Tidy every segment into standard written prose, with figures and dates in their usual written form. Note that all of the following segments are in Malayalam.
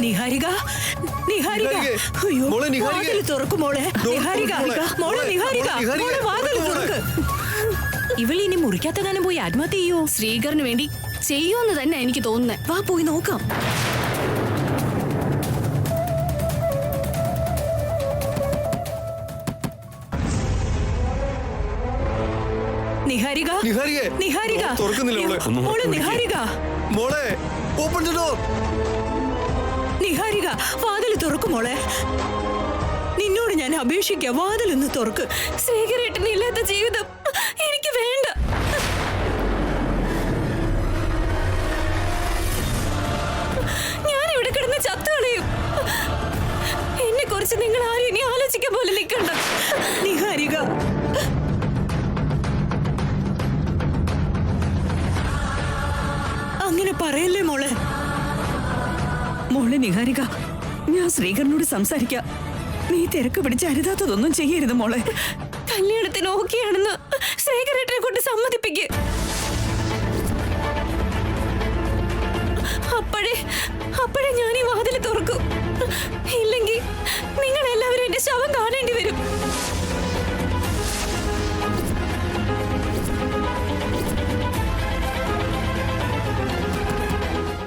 നിഹാരിക, നിഹാരിക, അയ്യോ, വാതിൽ തുറക്കും മോളെ. നിഹാരിക, മോളെ നിഹാരിക, മോളെ വാതിൽ തുറക്ക്. ഇവളിനി മുറിക്കാത്തകാലം പോയി ആത്മഹത്യ ചെയ്യോ? ശ്രീകറിന് വേണ്ടി ചെയ്യുമെന്ന് തന്നെ എനിക്ക് തോന്നുന്നേ. വാ പോയി നോക്കാം. നിഹാരിക, നിഹാരിക, മോളെ നിഹാരിക, മോളെ ഓപ്പൺ ദി ഡോർ. നിഹാരിക, വാതിൽ തുറക്കും മോളെ. നിന്നോട് ഞാൻ അപേക്ഷിക്കാം, വാതിലൊന്ന് തുറക്ക്. ശ്രീകരേട്ടനില്ലാത്ത ജീവിതം എനിക്ക് വേണ്ട. ഞാൻ ഇവിടെ കിടന്ന് ചത്തുകളയും. എന്നെ കുറിച്ച് നിങ്ങൾ ആരും ഇനി ആലോചിക്കാൻ പോലെ നിൽക്കണ്ട. നിഹാരിക, അങ്ങനെ പറയല്ലേ മോളെ. മോളെ നിഹാരിക, ഞാൻ ശ്രീകരനോട് സംസാരിക്കാം. നീ തിരക്ക് പിടിച്ച് അരുതാത്തതൊന്നും ചെയ്യരുത് മോളെ. കല്യാണത്തിന് ഓക്കെയാണെന്ന് ശ്രീകരേട്ടനെ കൊണ്ട് സമ്മതിപ്പിക്ക്. അപ്പോഴേ ഞാൻ ഈ വാതിൽ തുറക്കും. ഇല്ലെങ്കിൽ നിങ്ങൾ എല്ലാവരും എന്റെ ശവം കാണേണ്ടി വരും.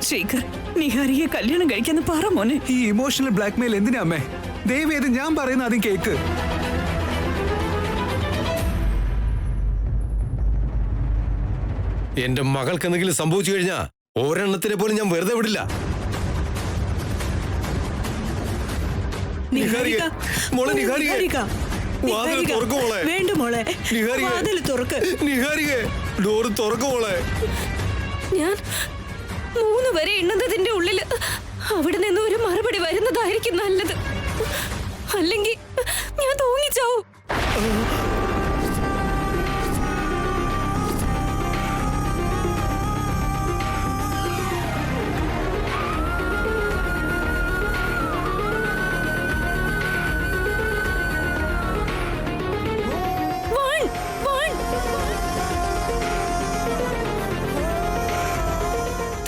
ശ്രീകർ, നിഹാരിയെ കല്യാണം കഴിക്കാന്ന് പറ മോനെ. ഈ ഇമോഷണൽ ബ്ലാക്ക്മെയിൽ എന്തിനാ അമ്മേ? ദയവേത് ഞാൻ പറയുന്ന ആദ്യം കേക്ക്. എന്റെ മകൾക്ക് എന്തെങ്കിലും സംഭവിച്ചു കഴിഞ്ഞാ ഒരെണ്ണത്തിനെ പോലും ഞാൻ വെറുതെ വിടില്ല. നിഹാരിക, മോളെ നിഹാരിക, വാതിൽ തുറക്ക് മോളെ. വേണ്ട മോളെ, വാതിൽ തുറക്ക്. നിഹാരിക, ഡോർ തുറക്ക് മോളെ. ഞാൻ 3 വരെ എണ്ണുന്നതിന്റെ ഉള്ളില് അവിടെ നിന്ന് ഒരു മറുപടി വരുന്നതായിരിക്കും നല്ലത്. അല്ലെങ്കിൽ ഞാൻ തൂങ്ങിച്ചാവും.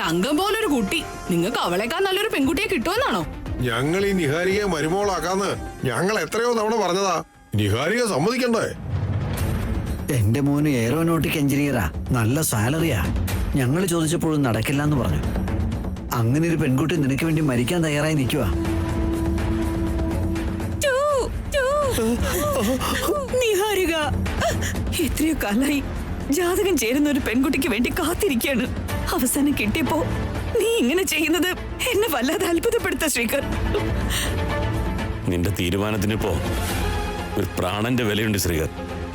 തങ്കം പോലൊരു കുട്ടി, നിങ്ങൾക്ക് അവളെക്കാൾ നല്ലൊരു പെൺകുട്ടിയെ കിട്ടുമെന്നാണോ? ഞങ്ങൾ ഈ നിഹാരിയെ മരുമോളാക്കാന്ന് ഞങ്ങൾ എത്രയോ തവണ പറഞ്ഞതാ. നിഹാരിയെ സമ്മതിക്കണ്ടേ? എന്റെ മോന് എയറോനോട്ടിക് എഞ്ചിനീയറാ, നല്ല സാലറിയാ. ഞങ്ങൾ ചോദിച്ചപ്പോഴും നടക്കില്ല എന്ന് പറഞ്ഞു. അങ്ങനെ ഒരു പെൺകുട്ടി നിനക്ക് വേണ്ടി മരിക്കാൻ തയ്യാറായി നിൽക്കുക. നിഹാരിക, എത്രയോ കാലായി ജാതകം ചേരുന്ന ഒരു പെൺകുട്ടിക്ക് വേണ്ടി കാത്തിരിക്കാണ്. അവസാനം കിട്ടിയപ്പോ നീ ഇങ്ങനെ ചെയ്യുന്നത് എന്നെ വല്ലാതെ അത്ഭുതപ്പെടുത്ത ശ്രീകർ. നിന്റെ തീരുമാനത്തിനിപ്പോ ഒരു പ്രാണന്റെ വിലയുണ്ട് ശ്രീകർ.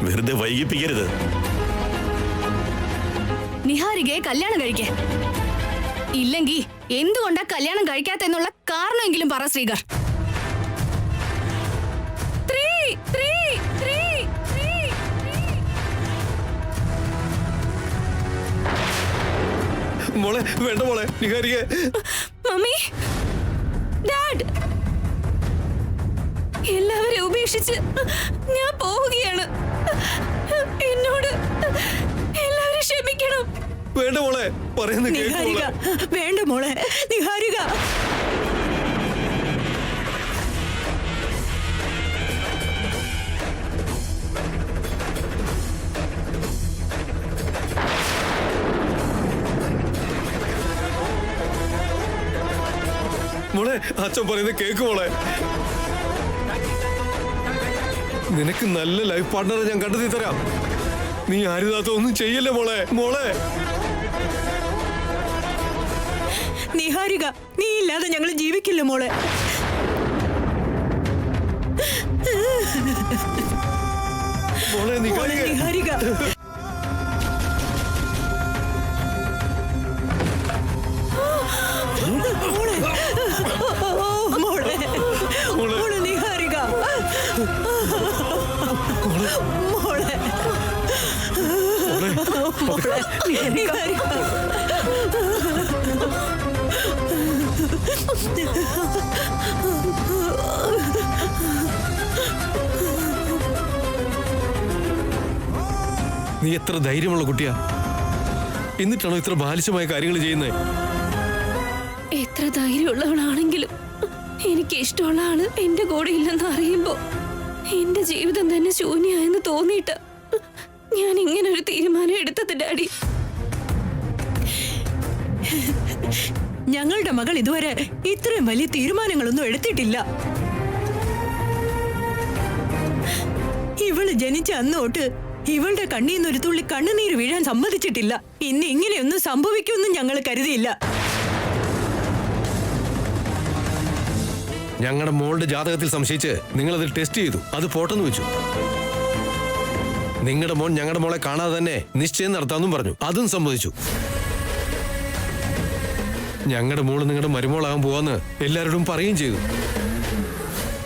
വെറുതെ വൈകിപ്പിക്കരുത്. നിഹാരികയെ കല്യാണം കഴിക്കേ. ഇല്ലെങ്കിൽ എന്തുകൊണ്ടാ കല്യാണം കഴിക്കാത്തെന്നുള്ള കാരണമെങ്കിലും പറ ശ്രീകർ. മോളെ വേണ്ട മോളെ നിഹാരിക. മമ്മി, ഡാഡ്, എല്ലാവരെയും ഉപേക്ഷിച്ച് ഞാൻ പോവുകയാണ്. എന്നോട് എല്ലാവരും ക്ഷമിക്കണം. വേണ്ട മോളെ, പറയുന്ന നിഹാരിക, വേണ്ട മോളെ നിഹാരിക. മോളെ അച്ഛൻ പറയുന്നത് കേക്ക് മോളെ. നിനക്ക് നല്ല ലൈഫ് പാർട്ട്ണറെ ഞാൻ കണ്ടെത്തി തരാം. നീ ആരുതാത്ത ഒന്നും ചെയ്യല്ലേ മോളെ. മോളെ നിഹാരിക, നീ ഇല്ലാതെ ഞങ്ങൾ ജീവിക്കില്ല മോളെ. മോളെ നിഹാരിക, മോളെ നിഹാരിക, മോളെ നിഹാരിക. നീ എത്ര ധൈര്യമുള്ള കുട്ടിയാ. എന്നിട്ടാണോ ഇത്ര ബാലിശമായ കാര്യങ്ങൾ ചെയ്യുന്നത്? എത്ര ധൈര്യമുള്ളവളാണെങ്കിലും എനിക്ക് ഇഷ്ടമുള്ള ആള് എന്റെ കൂടെ ഇല്ലെന്ന് അറിയുമ്പോ എന്റെ ജീവിതം തന്നെ ശൂന്യായെന്ന് തോന്നിയിട്ട് ഞാൻ ഇങ്ങനെ ഒരു തീരുമാനം എടുത്തത് ഡാഡി. ഞങ്ങളുടെ മകൾ ഇതുവരെ ഇത്രയും വലിയ തീരുമാനങ്ങളൊന്നും എടുത്തിട്ടില്ല. ഇവള് ജനിച്ച അന്ന് തൊട്ട് ഇവളുടെ കണ്ണീന്ന് ഒരു തുള്ളി കണ്ണുനീര് വീഴാൻ സമ്മതിച്ചിട്ടില്ല. ഇന്ന് ഇങ്ങനെയൊന്നും സംഭവിക്കുമെന്നും ഞങ്ങൾ കരുതിയില്ല. ഞങ്ങളുടെ മോളുടെ ജാതകത്തിൽ സംശയിച്ച് നിങ്ങൾ അത് ടെസ്റ്റ് ചെയ്തു, അത് പോട്ടെന്ന് വെച്ചു. നിങ്ങളുടെ മോൻ ഞങ്ങളുടെ മോളെ കാണാതെ തന്നെ നിശ്ചയം നടത്താമെന്നും പറഞ്ഞു, അതും സമ്മതിച്ചു. ഞങ്ങളുടെ മോള് നിങ്ങളുടെ മരുമോളാകാൻ പോവാന്ന് എല്ലാവരോടും പറയുകയും ചെയ്തു.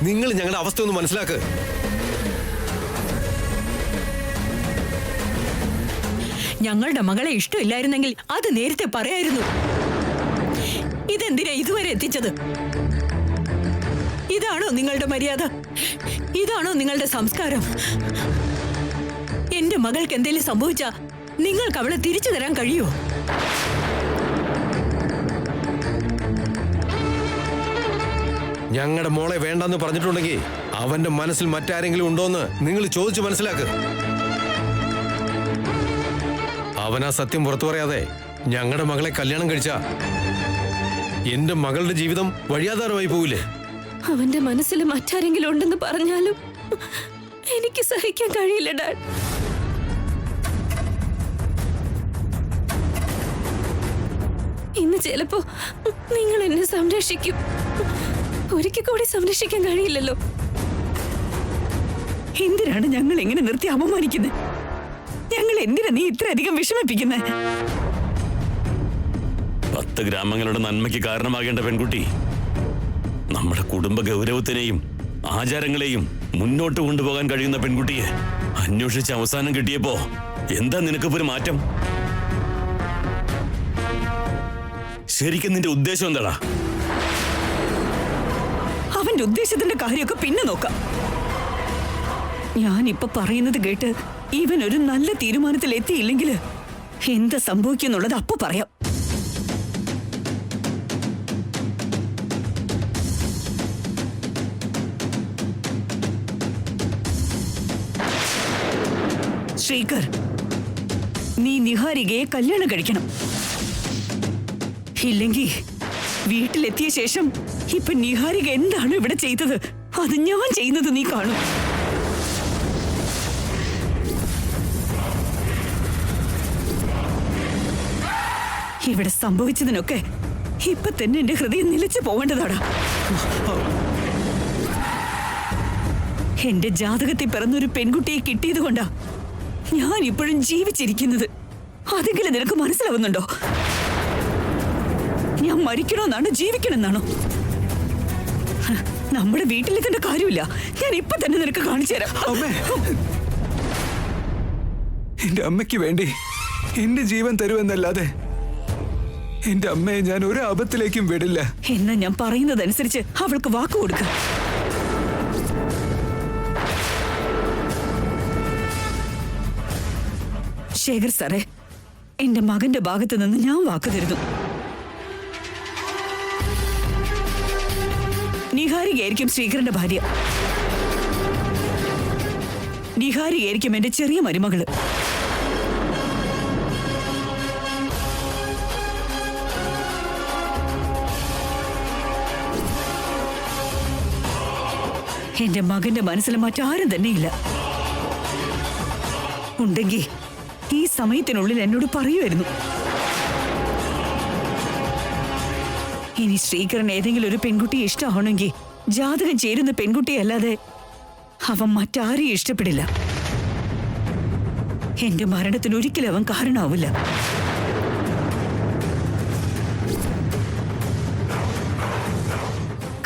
നിങ്ങൾ ഞങ്ങളുടെ അവസ്ഥ ഒന്ന് മനസ്സിലാക്ക്. ഞങ്ങളുടെ മകളെ ഇഷ്ടമില്ലായിരുന്നെങ്കിൽ അത് നേരത്തെ പറയായിരുന്നു. ഇതെന്തിനാ ഇതുവരെ എത്തിച്ചത്? ഇതാണോ നിങ്ങളുടെ മര്യാദ? ഇതാണോ നിങ്ങളുടെ സംസ്കാരം? എന്റെ മകൾക്ക് എന്തെങ്കിലും സംഭവിച്ചാ നിങ്ങൾക്ക് അവളെ തിരിച്ചു തരാൻ കഴിയുമോ? ഞങ്ങളുടെ മോളെ വേണ്ടെന്ന് പറഞ്ഞിട്ടുണ്ടെങ്കിൽ അവന്റെ മനസ്സിൽ മറ്റാരെങ്കിലും ഉണ്ടോന്ന് നിങ്ങൾ ചോദിച്ചു മനസ്സിലാക്ക്. അവനാ സത്യം പുറത്തു പറയാതെ ഞങ്ങളുടെ മകളെ കല്യാണം കഴിച്ച എന്റെ മകളുടെ ജീവിതം വഴിയാധാരമായി പോവില്ലേ? അവന്റെ മനസ്സിൽ മറ്റാരെങ്കിലും ഉണ്ടെന്ന് പറഞ്ഞാലും എനിക്ക് സഹിക്കാൻ കഴിയില്ല ഡാഡ്. ഇന്ന് ചിലപ്പോ നിങ്ങൾ എന്നെ സംരക്ഷിക്കും, ഒരിക്കൽ കൂടി സംരക്ഷിക്കാൻ കഴിയില്ലല്ലോ. എന്തിനാണ് ഞങ്ങൾ എങ്ങനെ നിർത്തി അപമാനിക്കുന്നത്? ഞങ്ങൾ എന്തിനാ നീ ഇത്രയധികം വിഷമിപ്പിക്കുന്നത്? 10 ഗ്രാമങ്ങളുടെ നന്മയ്ക്ക് കാരണമാകേണ്ട പെൺകുട്ടി നമ്മുടെ കുടുംബ ഗൗരവത്തിനെയും ആചാരങ്ങളെയും മുന്നോട്ട് കൊണ്ടുപോകാൻ കഴിയുന്ന പെൺകുട്ടിയെ അന്വേഷിച്ച് അവസാനം കിട്ടിയപ്പോ എന്താ നിനക്കിപ്പോ ഒരു മാറ്റം? ശരിക്കും നിന്റെ ഉദ്ദേശം എന്താടാ? അവന്റെ ഉദ്ദേശത്തിന്റെ കാര്യമൊക്കെ പിന്നെ നോക്കാം. ഞാനിപ്പൊ പറയുന്നത് കേട്ട് ഇവൻ ഒരു നല്ല തീരുമാനത്തിൽ എത്തിയില്ലെങ്കിൽ എന്താ സംഭവിക്കുന്നുള്ളത് അപ്പൊ പറയാം. ശ്രീകർ, നീ നിഹാരികയെ കല്യാണം കഴിക്കണം. ഇല്ലെങ്കിൽ വീട്ടിലെത്തിയ ശേഷം ഇപ്പൊ നിഹാരിക എന്താണ് ഇവിടെ ചെയ്തത് അത് ഞാൻ ചെയ്യുന്നത് നീ കാണും. ഇവിടെ സംഭവിച്ചതിനൊക്കെ ഇപ്പൊ തന്നെ എന്റെ ഹൃദയം നിലച്ചു പോവേണ്ടതാടാ. എന്റെ ജാതകത്തിൽ പിറന്നൊരു പെൺകുട്ടിയെ കിട്ടിയത് കൊണ്ടാ ഞാൻ ഇപ്പോഴും ജീവിച്ചിരിക്കുന്നത്. അതെങ്കിലും നിനക്ക് മനസ്സിലാവുന്നുണ്ടോ? ഞാൻ മരിക്കണമെന്നാണോ ജീവിക്കണമെന്നാണോ? നമ്മുടെ വീട്ടിലെത്തേണ്ട കാര്യമില്ല. ഞാൻ ഇപ്പൊ തന്നെ നിനക്ക് കാണിച്ചു തരാം. എന്റെ അമ്മയ്ക്ക് വേണ്ടി എന്റെ ജീവൻ തരുമെന്നല്ലാതെ എന്റെ അമ്മയെ ഞാൻ ഒരു ആപത്തിലേക്കും വിടില്ല. എന്നാ ഞാൻ പറയുന്നതനുസരിച്ച് അവൾക്ക് വാക്ക് കൊടുക്ക. ശേഖർ സാറേ, എന്റെ മകന്റെ ഭാഗത്ത് നിന്ന് ഞാൻ വാക്ക് തരുന്നു. നിഹാരികയായിരിക്കും ശ്രീകരന്റെ ഭാര്യ. നിഹാരികയായിരിക്കും എന്റെ ചെറിയ മരുമകള്. എന്റെ മകന്റെ മനസ്സിൽ മറ്റാരും തന്നെയില്ല. ഉണ്ടെങ്കിൽ ഈ സമയത്തിനുള്ളിൽ എന്നോട് പറയുമായിരുന്നു. ഇനി ശ്രീകരൻ ഏതെങ്കിലും ഒരു പെൺകുട്ടിയെ ഇഷ്ടമാണെങ്കിൽ ജാതകം ചേരുന്ന പെൺകുട്ടിയല്ലാതെ അവൻ മറ്റാരെയും ഇഷ്ടപ്പെടില്ല. എന്റെ മരണത്തിന് ഒരിക്കലും അവൻ കാരണമാവില്ല.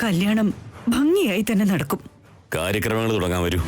കല്യാണം ഭംഗിയായി തന്നെ നടക്കും. കാര്യക്രമങ്ങൾ തുടങ്ങാൻ വരൂ.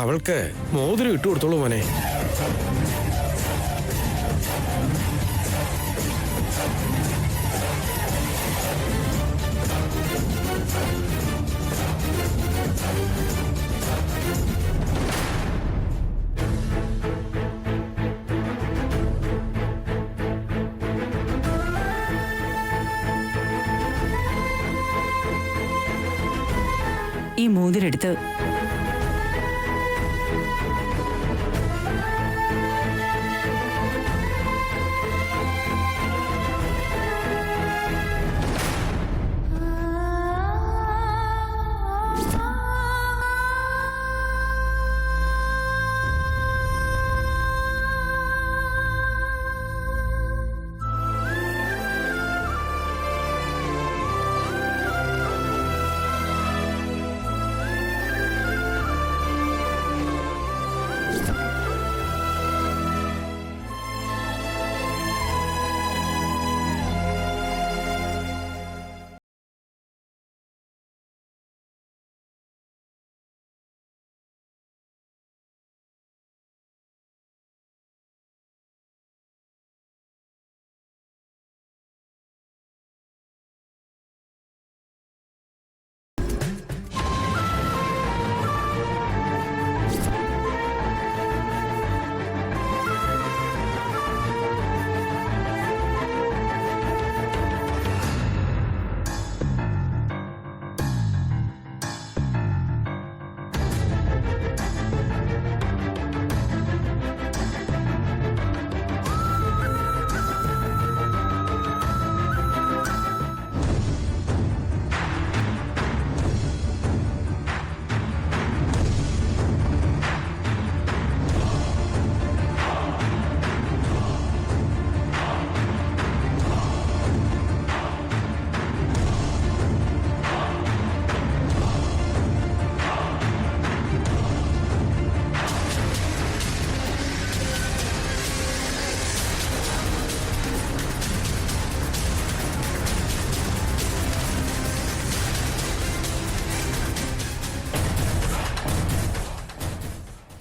അവൾക്ക് മോതിരം ഇട്ടു കൊടുത്തോളൂ മോനെ. ഈ മോതിരെടുത്ത്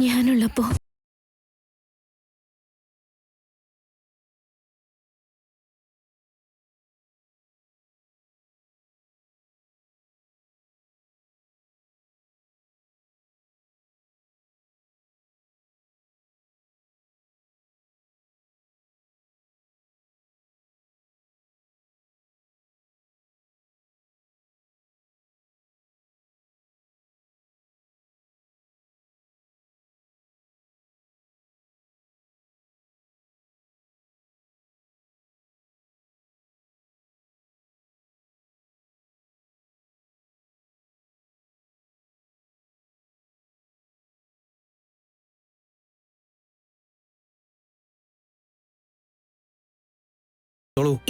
ഞാനുള്ളപ്പോ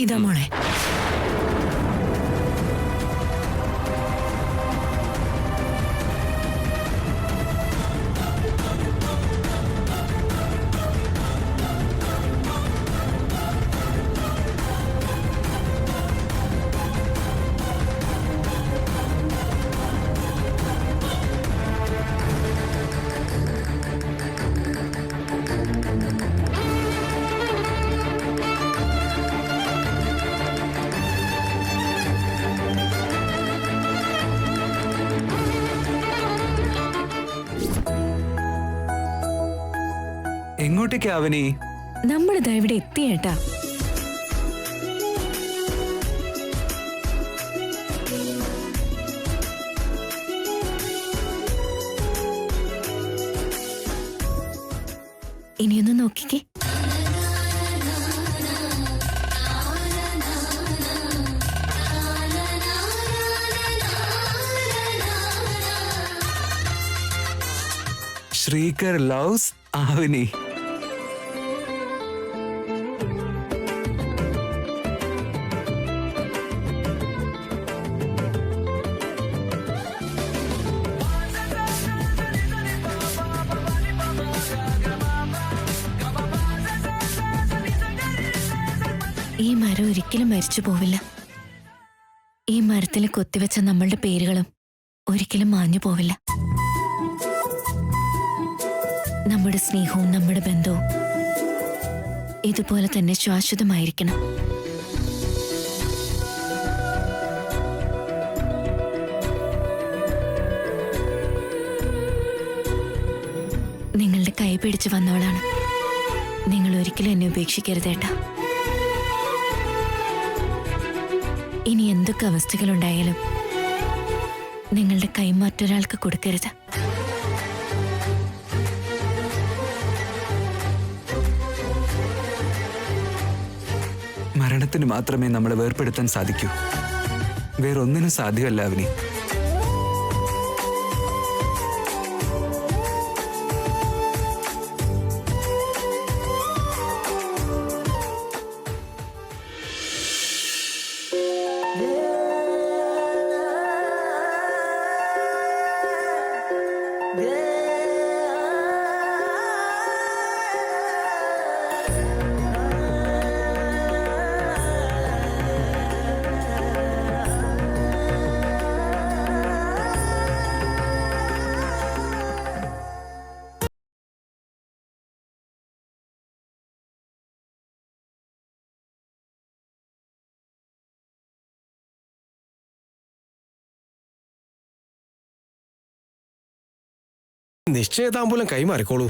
ഇതാ മോളെ. എങ്ങോട്ടേക്കാ അവനി? നമ്മളിതാ ഇവിടെ എത്തിയേട്ടാ. ഇനിയൊന്ന് നോക്കിക്കേ. ശ്രീകർ ലവ്സ് അവനി. ഈ മരം ഒരിക്കലും മരിച്ചു പോവില്ല. ഈ മരത്തിൽ കൊത്തിവെച്ച നമ്മളുടെ പേരുകളും ഒരിക്കലും മാഞ്ഞു പോവില്ല. നമ്മുടെ സ്നേഹവും നമ്മുടെ ബന്ധവും ഇതുപോലെ തന്നെ ശാശ്വതമായിരിക്കണം. നിങ്ങളുടെ കൈ പിടിച്ച് വന്നവളാണ്. നിങ്ങൾ ഒരിക്കലും എന്നെ ഉപേക്ഷിക്കരുതേട്ടാ. ഇനി എന്തൊക്കെ അവസ്ഥകളുണ്ടായാലും നിങ്ങളുടെ കൈ മറ്റൊരാൾക്ക് കൊടുക്കരുത്. മരണത്തിന് മാത്രമേ നമ്മളെ വേർപെടുത്താൻ സാധിക്കൂ. വേറൊന്നിനും സാധ്യമല്ല അവനി. നിശ്ചയതാമ്പൂലം കൈമാറിക്കോളൂ.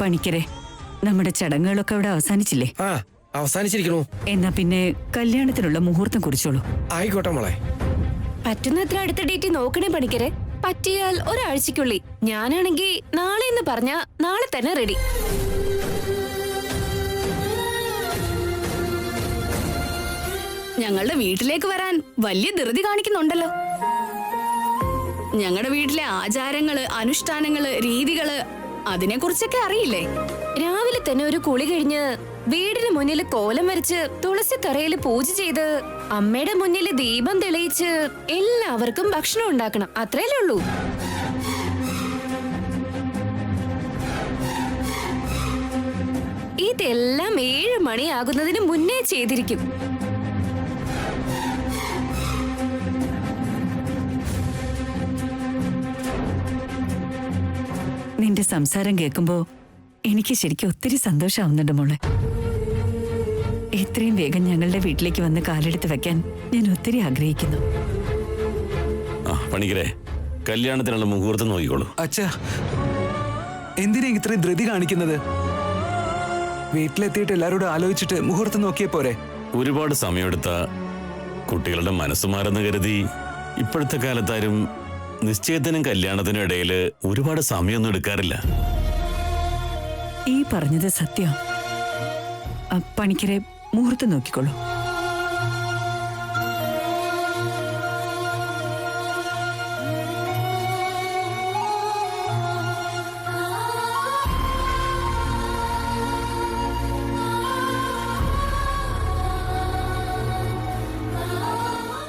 പണിക്കരെ, നമ്മുടെ ചടങ്ങുകളൊക്കെ അവിടെ അവസാനിച്ചില്ലേ? ആ, അവസാനിച്ചിരിക്കണു. എന്നാ പിന്നെ കല്യാണത്തിനുള്ള മുഹൂർത്തം കുറിച്ചോളൂ. ആയിക്കോട്ടെ മോളെ. പറ്റുന്നത്ര അടുത്ത ഡേറ്റ് നോക്കണേ പണിക്കരെ. പറ്റിയാൽ ഒരാഴ്ചക്കുള്ളിൽ. ഞാനാണെങ്കിൽ നാളെ എന്ന് പറഞ്ഞാ നാളെ തന്നെ റെഡി. ഞങ്ങളുടെ വീട്ടിലേക്ക് വരാൻ വലിയ ധൃതി കാണിക്കുന്നുണ്ടല്ലോ. ഞങ്ങളുടെ വീട്ടിലെ ആചാരങ്ങള്, അനുഷ്ഠാനങ്ങള്, രീതികള്, അതിനെക്കുറിച്ചൊക്കെ അറിയില്ലേ? രാവിലെ തന്നെ ഒരു കുളി കഴിഞ്ഞ് വീടിന് മുന്നിൽ കോലം വരച്ച് തുളസി തറയിൽ പൂജ ചെയ്ത് അമ്മയുടെ മുന്നിൽ ദീപം തെളിയിച്ച് എല്ലാവർക്കും ഭക്ഷണം ഉണ്ടാക്കണം. അത്രയല്ലേ ഉള്ളൂ. ഇതെല്ലാം 7 മണിയാകുന്നതിന് മുന്നേ ചെയ്തിരിക്കും. നിന്റെ സംസാരം കേൾക്കുമ്പോ എനിക്ക് ശരിക്കും ഒത്തിരി സന്തോഷമാവുന്നുണ്ട് മോളെ. എത്രയും വേഗം ഞങ്ങളുടെ വീട്ടിലേക്ക് വന്ന് കാലെടുത്ത് വെക്കാൻ ഞാൻ ഒത്തിരി ആഗ്രഹിക്കുന്നു. ആ പണിക്കരെ, കല്യാണത്തിനുള്ള മുഹൂർത്തം നോക്കിക്കോളൂ. അച്ഛാ, എന്തിനാ ഇത്രയും ധൃതി കാണിക്കുന്നത്? വീട്ടിലെത്തിയിട്ട് എല്ലാരോടും ആലോചിച്ചിട്ട് മുഹൂർത്തം നോക്കിയേ പോരെ? ഒരുപാട് സമയമെടുത്ത കുട്ടികളുടെ മനസ്സ് മാറുന്ന കരുതി ഇപ്പോഴത്തെ കാലത്താരും നിശ്ചയത്തിനും കല്യാണത്തിനും ഇടയിൽ ഒരുപാട് സമയമൊന്നും എടുക്കാറില്ല. ഈ പറഞ്ഞത് സത്യം. പണിക്കരെ, മുഹൂർത്തം നോക്കിക്കോളൂ.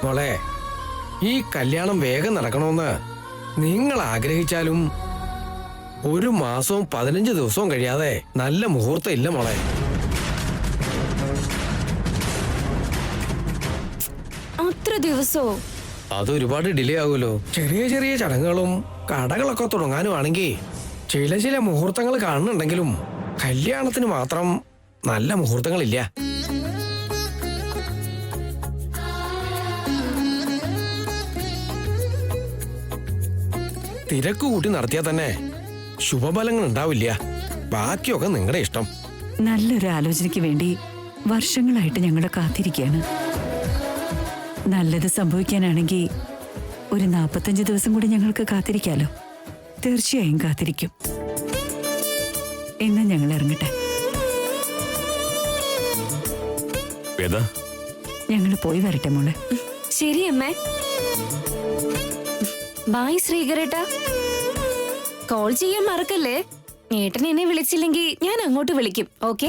മോളെ, ഈ കല്യാണം വേഗം നടക്കണമെന്ന് നിങ്ങൾ ആഗ്രഹിച്ചാലും 1 മാസവും 15 ദിവസവും കഴിയാതെ നല്ല മുഹൂർത്തം ഇല്ല മോളെ. അത്ര ദിവസോ? അത് ഒരുപാട് ഡിലേ ആകുമല്ലോ. ചെറിയ ചെറിയ ചടങ്ങുകളും കടകളൊക്കെ തുടങ്ങാനുമാണെങ്കിൽ ചില മുഹൂർത്തങ്ങൾ കാണുന്നുണ്ടെങ്കിലും കല്യാണത്തിന് മാത്രം നല്ല മുഹൂർത്തങ്ങളില്ല. തിരക്ക് കൂട്ടി നടത്തിയാൽ തന്നെ ശുഭഫലങ്ങൾ ഉണ്ടാവില്ല. ബാക്കിയൊക്കെ നിങ്ങളുടെ ഇഷ്ടം. നല്ലൊരു ആലോചനയ്ക്ക് വേണ്ടി വർഷങ്ങളായിട്ട് ഞങ്ങൾ കാത്തിരിക്കുകയാണ്. നല്ലത് സംഭവിക്കാനാണെങ്കിൽ ഒരു 45 ദിവസം കൂടി ഞങ്ങൾക്ക് കാത്തിരിക്കാലോ. തീർച്ചയായും കാത്തിരിക്കും. എന്നാ ഞങ്ങൾ ഇറങ്ങട്ടെ. ഞങ്ങൾ പോയി വരട്ടെ മോളെ. ശരി അമ്മേ. ബായ് ശ്രീകരേട്ടാ. കോൾ ചെയ്യാൻ മറക്കല്ലേ. ഏട്ടൻ എന്നെ വിളിച്ചില്ലെങ്കിൽ ഞാൻ അങ്ങോട്ട് വിളിക്കും. ഓക്കെ?